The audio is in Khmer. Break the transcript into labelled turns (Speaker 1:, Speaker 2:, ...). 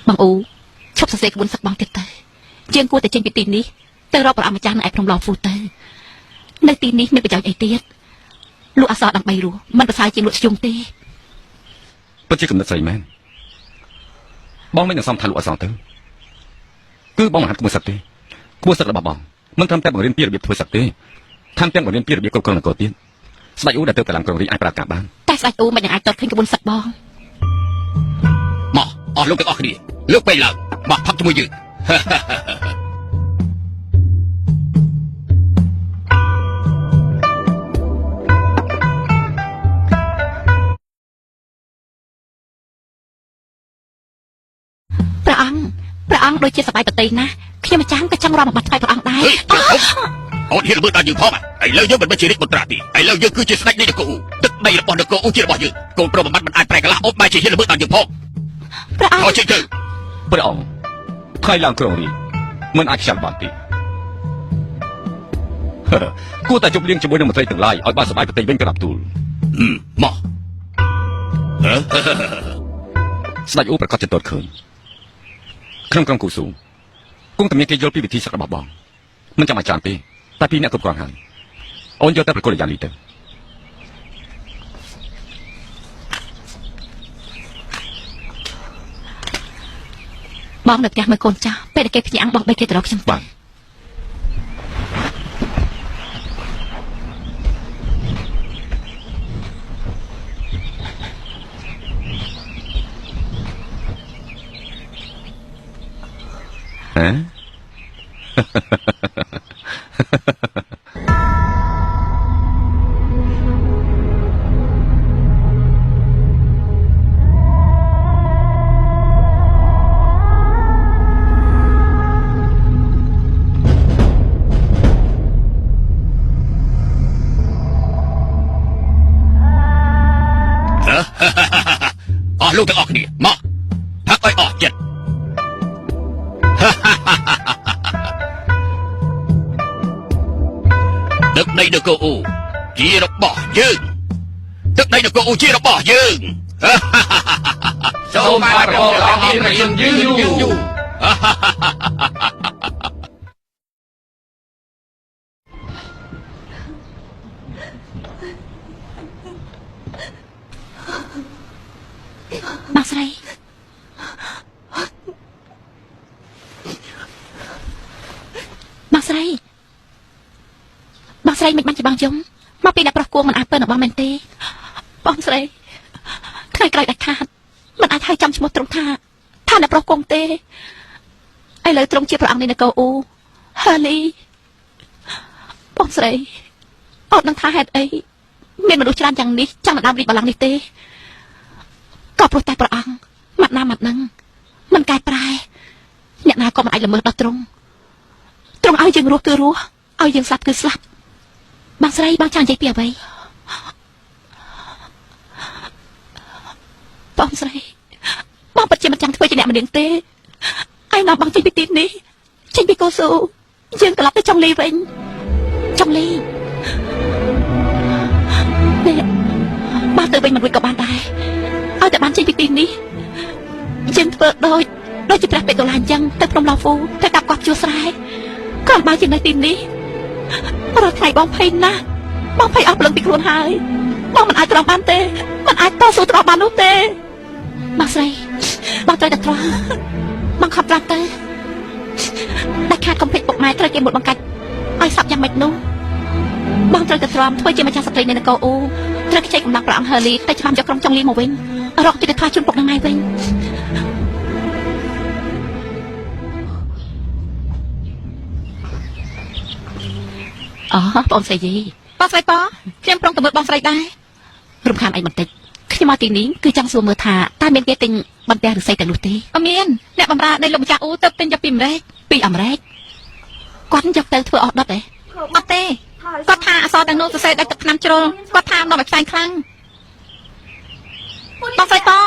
Speaker 1: bằng u chọc sạch cái buồn sặc bằng tiệt tay riêng cô tại trên bị tin đi tới rồi bảo mà cha này trong lòng phụ tay nơi tin đi mình phải chọn ai tiết lụa sọ đằng bay rùa mình phải sai trên lụa chung tê
Speaker 2: bất chỉ cầm đất dày men bong mấy nhà xong thay lụa sọ tới cứ bong mà hắn cũng sạch tê cũng sạch là bà bong mình tham gia bằng liên pia bị thôi sạch tê tham gia bằng liên pia bị câu câu là cầu tiên sai u đã tới làm cầu đi ai cả ban
Speaker 1: tại sai u mà nhà ai tọt khinh cái buồn sặc bong
Speaker 3: mỏ lúc cái đi lúc bay lợn mà thắp cho môi dữ
Speaker 1: ព្រះអង្គដូចជាសបាយប្រទេសណាខ្ញុំអាចារ្យក៏ចង់រកមកបាត់ថ្វាយព្រះអង្គដែរ
Speaker 3: អូនហ៊ានល្មើលដល់យើងផងឥឡូវយើងមិនមែនជារាជមន្ត្រាទេឥឡូវយើងគឺជាស្ដេចនៃនគរទឹកដីរបស់នគរអូជារបស់យើងកូនប្រុសបំបត្តិមិនអាចប្រែកន្លះអូនបែរជាហ៊ានល្មើលដល់យើងផង
Speaker 1: ព្រះអង្គ
Speaker 2: ឲ្យជិះទៅព្រះអង្គថ្លៃឡើងក្រុងនេះមិនអាចខ្ជិលបានទេគួរតែជប់លៀងជាមួយនឹងមន្ត្រីទាំងឡាយឲ្យបានសบายប្រទេសវិញក្រាបទូល
Speaker 3: មក
Speaker 2: ស្ដេចអូប្រកាសជាតតឃើញក្នុងក្រុមគូស៊ូគង់តែមានគេយល់ពីវិធីសាស្ត្ររបស់បងមិនចាំអាចារ្យទេតែពីអ្នកគ្រប់គ្រងហើយអូនយកតែប្រកុលយ៉ាងនេះទៅ
Speaker 1: បងនៅផ្ទះមើលកូនចាស់ពេលតែគេភ្ញាក់បងបីគេទៅរកខ្ញុំ
Speaker 2: បាទ
Speaker 3: លោកទាំងអស់គ្នាមកផឹកឲ្យអស់ចិត្តទឹកដីនគរអូជារបស់យើងទឹកដីនគរអូជារបស់យើង
Speaker 2: សូមបានប្រកបអង្គមានរឿងយូរ
Speaker 1: បងស្រីមិនបានជាបងយំមកពីអ្នកប្រុសគួងមិនអាចពើរបស់មែនទេបងស្រីថ្ងៃក្រោយដាច់ខាតមិនអាចហៅចាំឈ្មោះត្រង់ថាអ្នកប្រុសគួងទេឥឡូវត្រង់ជាព្រះអង្គនៃនគរអូហាលីបងស្រីអត់នឹងថាហេតុអីមានមនុស្សច្រើនយ៉ាងនេះចង់ដើមរីកបល្ល័ង្កនេះទេក៏ព្រោះតែព្រះអង្គម៉ាត់ណាម៉ាត់នឹងមិនកែប្រែអ្នកណាក៏មិនអាចល្មើសដល់ត្រង់ឲ្យយើងរស់គឺរស់ឲ្យយើងស្លាប់គឺស្លាប់បងស្រីបងចង់និយាយពីអ្វីបងស្រីបងពិតជាមិនចង់ធ្វើជាអ្នកម្នាក់ទេឯណាបងចេញពីទីនេះចេញពីកូស៊ូយើងត្រឡប់ទៅចុងលីវិញចុងលីនេះបងទៅវិញមិនរួចក៏បានដែរឲ្យតែបានចេញពីទីនេះយើងធ្វើដូចជាព្រះពេទ្យដុល្លារអញ្ចឹងទៅព្រមឡាហ្វូទៅកាប់កោះជួស្រែក៏បើជានៅទីនេះរាល់ថ្ងៃបងភ័យណាស់បងភ័យអស់ព្រលឹងពីខ្លួនហើយបងមិនអាចទ្រាំបានទេមិនអាចតស៊ូទ្រាំបាននោះទេបងស្រីបងត្រូវតែទ្រាំបងខំប្រាប់ទៅដាច់ខាតកុំភ្លេចពុកម៉ែត្រូវគេមុតបង្កាច់ឲ្យសាប់យ៉ាងម៉េចនោះបងត្រូវតែទ្រាំធ្វើជាម្ចាស់ស្ត្រីនៃនគរអូត្រូវខ្ចីកម្លាំងព្រះអង្គហឺលីទៅច្បាំយកក្រុមចុងលីមកវិញរកទីទៅថ្វាយជូនពុកនឹងម៉ែវិញអូបងស្រីយីបងស្រីប៉ខ្ញុំប្រុងទៅមើលបងស្រីដែររំខានអីបន្តិចខ្ញុំមកទីនេះគឺចង់សួរមើលថាតើមានគេទិញបន្ទះឫស្សីទាំងនោះទេអត់មានអ្នកបម្រើនៃលោកម្ចាស់អូទៅទិញយកពីអាមេរិកគាត់យកទៅធ្វើអស់ដុតទេអត់ទេគាត់ថាអសរទាំងនោះសរសេរដោយទឹកថ្នាំជ្រុលគាត់ថានាំឲ្យផ្សែងខ្លាំងបងស្រីប៉